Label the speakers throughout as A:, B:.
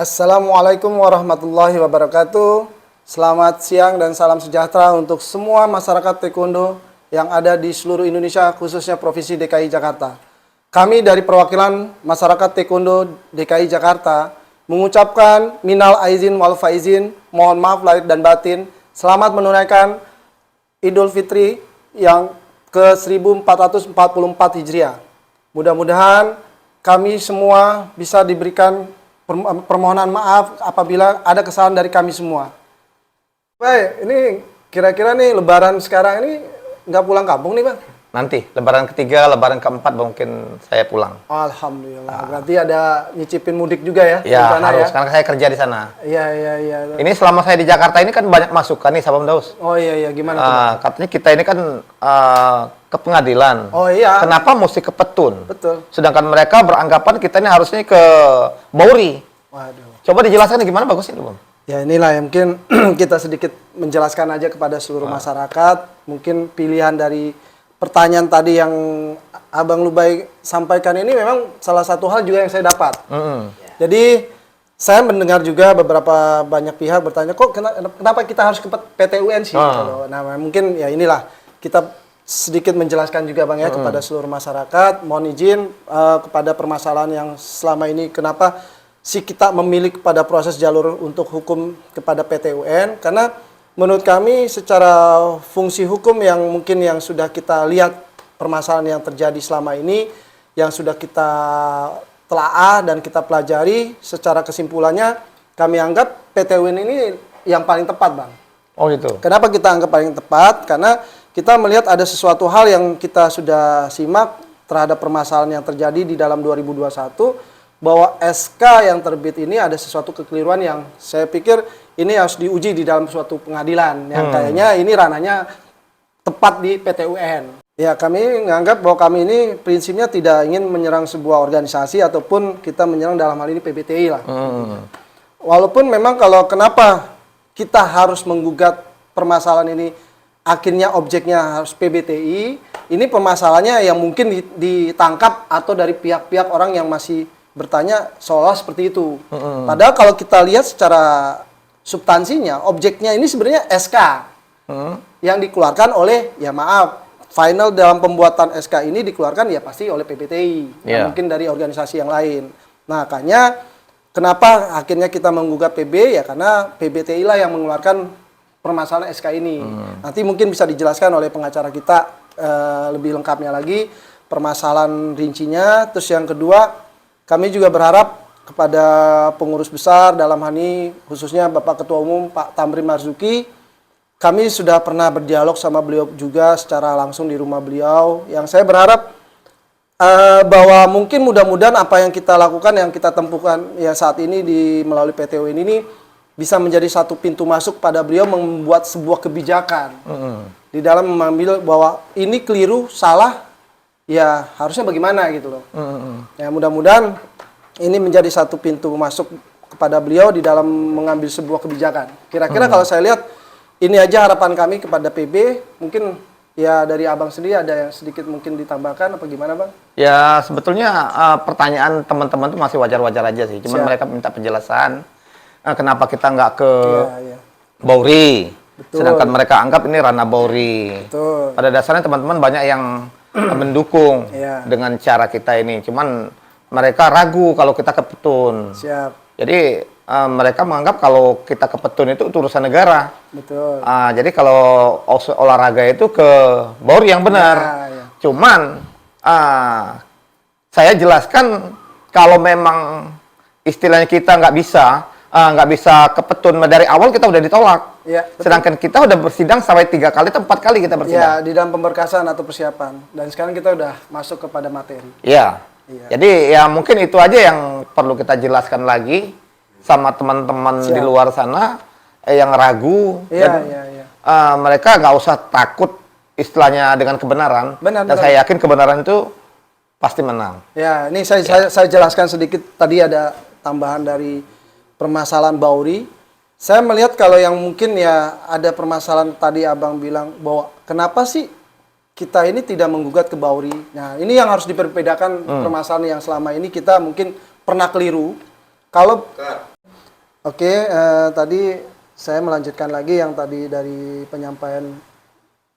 A: Assalamualaikum warahmatullahi wabarakatuh. Selamat siang dan salam sejahtera untuk semua masyarakat taekwondo yang ada di seluruh Indonesia, khususnya Provinsi DKI Jakarta. Kami dari perwakilan masyarakat taekwondo DKI Jakarta mengucapkan minal aizin wal faizin, mohon maaf lahir dan batin, selamat menunaikan Idul Fitri yang ke-1444 Hijriah. Mudah-mudahan kami semua bisa diberikan permohonan maaf apabila ada kesalahan dari kami semua. Baik, ini kira-kira nih Lebaran sekarang ini nggak pulang kampung nih Bang?
B: Nanti, Lebaran ketiga, Lebaran keempat mungkin saya pulang.
A: Alhamdulillah, berarti ada nyicipin mudik juga ya?
B: Ya, harus, karena saya kerja di sana.
A: Iya.
B: Ini selama saya di Jakarta ini kan banyak masukan nih, Sabam Daus.
A: Oh iya, gimana tuh?
B: Katanya kita ini kan ke pengadilan.
A: Oh iya.
B: Kenapa mesti ke Petun?
A: Betul.
B: Sedangkan mereka beranggapan kita ini harusnya ke Bauri.
A: Waduh.
B: Coba dijelaskan gimana bagus itu, Bang?
A: Ya inilah yang mungkin kita sedikit menjelaskan aja kepada seluruh masyarakat. Mungkin pilihan dari pertanyaan tadi yang Abang Lubai sampaikan ini memang salah satu hal juga yang saya dapat. Jadi saya mendengar juga beberapa banyak pihak bertanya, kok kenapa kita harus ke PTUN sih? Nah mungkin ya inilah kita sedikit menjelaskan juga Bang ya kepada seluruh masyarakat. Mohon izin kepada permasalahan yang selama ini kenapa sih kita memilih kepada proses jalur untuk hukum kepada PTUN, karena menurut kami secara fungsi hukum yang mungkin yang sudah kita lihat permasalahan yang terjadi selama ini, yang sudah kita telaah dan kita pelajari, secara kesimpulannya kami anggap PTUN ini yang paling tepat Bang.
B: Oh gitu.
A: Kenapa kita anggap paling tepat? Karena kita melihat ada sesuatu hal yang kita sudah simak terhadap permasalahan yang terjadi di dalam 2021, bahwa SK yang terbit ini ada sesuatu kekeliruan yang saya pikir ini harus diuji di dalam suatu pengadilan yang kayaknya ini ranahnya tepat di PTUN. Ya, kami menganggap bahwa kami ini prinsipnya tidak ingin menyerang sebuah organisasi ataupun kita menyerang dalam hal ini PBTI lah. Walaupun memang kalau kenapa kita harus menggugat permasalahan ini, akhirnya objeknya harus PBTI, ini permasalahannya yang mungkin ditangkap atau dari pihak-pihak orang yang masih bertanya seolah seperti itu. Padahal kalau kita lihat secara substansinya, objeknya ini sebenarnya SK yang dikeluarkan oleh, ya maaf, final dalam pembuatan SK ini dikeluarkan ya pasti oleh PBTI, mungkin dari organisasi yang lain. Nah, makanya kenapa akhirnya kita menggugat PB, ya karena PBTI lah yang mengeluarkan permasalahan SK ini. Nanti mungkin bisa dijelaskan oleh pengacara kita lebih lengkapnya lagi permasalahan rincinya. Terus yang kedua, kami juga berharap kepada pengurus besar dalam hal ini khususnya Bapak Ketua Umum Pak Tamrin Marzuki. Kami sudah pernah berdialog sama beliau juga secara langsung di rumah beliau. Yang saya berharap bahwa mungkin mudah-mudahan apa yang kita lakukan, yang kita tempuhkan ya saat ini melalui PTUN ini bisa menjadi satu pintu masuk pada beliau membuat sebuah kebijakan di dalam mengambil bahwa ini keliru, salah, ya harusnya bagaimana gitu loh. Ya mudah-mudahan ini menjadi satu pintu masuk kepada beliau di dalam mengambil sebuah kebijakan. Kira-kira kalau saya lihat ini aja harapan kami kepada PB. Mungkin ya dari Abang sendiri ada yang sedikit mungkin ditambahkan apa gimana Bang?
B: Ya sebetulnya pertanyaan teman-teman itu masih wajar-wajar aja sih. Cuman mereka minta penjelasan kenapa kita nggak ke Bauri.
A: Betul.
B: Sedangkan mereka anggap ini ranah Bauri.
A: Betul.
B: Pada dasarnya teman-teman banyak yang mendukung dengan cara kita ini. Cuman mereka ragu kalau kita ke Petun.
A: Siap.
B: Jadi mereka menganggap kalau kita ke Petun itu urusan negara.
A: Betul.
B: Jadi kalau olahraga itu ke Bauri yang benar. Cuman saya jelaskan kalau memang istilahnya kita nggak bisa ke Petun dari awal, kita udah ditolak.
A: Ya,
B: sedangkan kita udah bersidang sampai 3 kali atau 4 kali kita bersidang.
A: Ya, di dalam pemberkasan atau persiapan. Dan sekarang kita udah masuk kepada materi.
B: Iya. Jadi ya mungkin itu aja yang perlu kita jelaskan lagi sama teman-teman di luar sana yang ragu. Mereka nggak usah takut istilahnya dengan kebenaran. Dan saya yakin kebenaran itu pasti menang. Ya,
A: ini saya jelaskan sedikit. Tadi ada tambahan dari permasalahan Bauri. Saya melihat kalau yang mungkin ya ada permasalahan tadi Abang bilang bahwa kenapa sih kita ini tidak menggugat ke Bauri. Nah, ini yang harus diperbedakan permasalahan yang selama ini kita mungkin pernah keliru. Kalau Oke, tadi saya melanjutkan lagi yang tadi dari penyampaian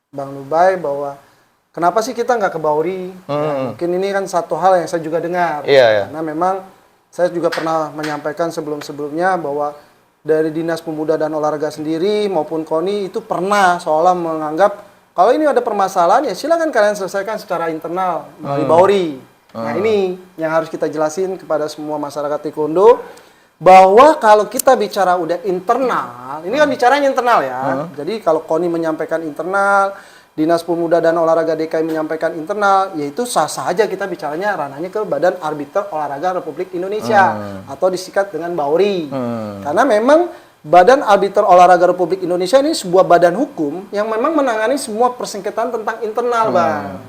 A: Bang Nubai bahwa kenapa sih kita nggak ke Bauri? Ya, mungkin ini kan satu hal yang saya juga dengar.
B: Iya.
A: Karena memang saya juga pernah menyampaikan sebelum-sebelumnya bahwa dari Dinas Pemuda dan Olahraga sendiri maupun KONI itu pernah seolah menganggap kalau ini ada permasalahan ya silakan kalian selesaikan secara internal melalui Bauri. Nah ini yang harus kita jelasin kepada semua masyarakat taekwondo bahwa kalau kita bicara udah internal, ini kan bicaranya internal ya. Jadi kalau KONI menyampaikan internal, Dinas Pemuda dan Olahraga DKI menyampaikan internal, yaitu sah-sah aja kita bicaranya ranahnya ke Badan Arbiter Olahraga Republik Indonesia atau disikat dengan Bauri. Karena memang Badan Arbiter Olahraga Republik Indonesia ini sebuah badan hukum yang memang menangani semua persengketaan tentang internal, Bang.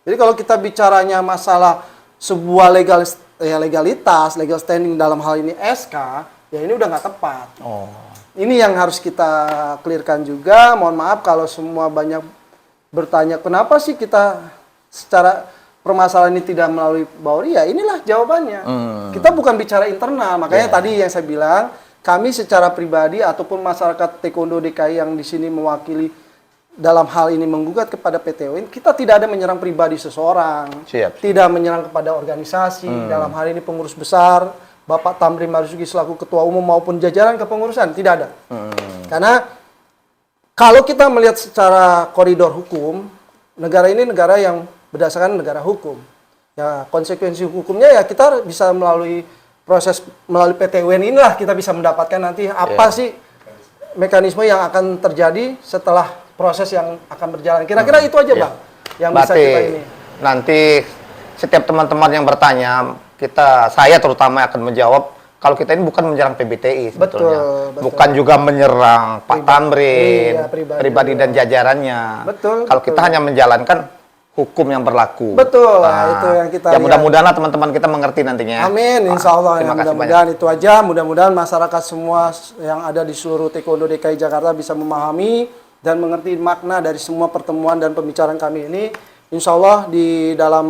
A: Jadi kalau kita bicaranya masalah sebuah legalitas, legal standing dalam hal ini SK, ya ini udah nggak tepat. Ini yang harus kita clearkan juga. Mohon maaf kalau semua banyak bertanya kenapa sih kita secara permasalahan ini tidak melalui Bauri, ya inilah jawabannya. Kita bukan bicara internal, makanya tadi yang saya bilang, kami secara pribadi ataupun masyarakat taekwondo DKI yang di sini mewakili dalam hal ini menggugat kepada PT UIN, kita tidak ada menyerang pribadi seseorang, tidak menyerang kepada organisasi, dalam hal ini pengurus besar, Bapak Tamrin Marzuki selaku ketua umum maupun jajaran kepengurusan, tidak ada. Karena kalau kita melihat secara koridor hukum, negara ini negara yang berdasarkan negara hukum. Ya, konsekuensi hukumnya ya kita bisa melalui proses melalui PT UN inilah kita bisa mendapatkan nanti apa sih mekanisme yang akan terjadi setelah proses yang akan berjalan. Kira-kira itu aja, Bang, yang bisa kita ini.
B: Nanti setiap teman-teman yang bertanya, saya terutama akan menjawab. Kalau kita ini bukan menyerang PBTI sebetulnya, bukan juga menyerang Pak Tamrin, pribadi dan jajarannya. Kalau kita hanya menjalankan hukum yang berlaku.
A: Betul, itu yang kita
B: ya mudah-mudahan teman-teman kita mengerti nantinya.
A: Amin, insya Allah. Ya, mudah-mudahan itu aja. Mudah-mudahan masyarakat semua yang ada di seluruh taekwondo DKI Jakarta bisa memahami dan mengerti makna dari semua pertemuan dan pembicaraan kami ini. Insya Allah di dalam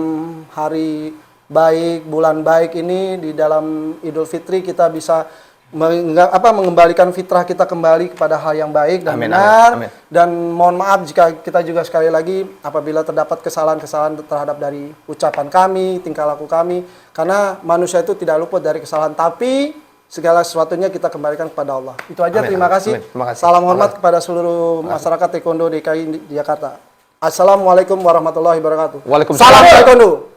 A: hari baik, bulan baik ini, di dalam Idul Fitri kita bisa mengembalikan fitrah kita kembali kepada hal yang baik dan benar. Dan mohon maaf jika kita juga sekali lagi apabila terdapat kesalahan-kesalahan terhadap dari ucapan kami, tingkah laku kami, karena manusia itu tidak luput dari kesalahan, tapi segala sesuatunya kita kembalikan kepada Allah. Itu aja. Terima kasih. Salam hormat kepada seluruh masyarakat taekwondo DKI di Jakarta. Assalamualaikum warahmatullahi wabarakatuh.
B: Waalaikumsalam.
A: Salam taekwondo.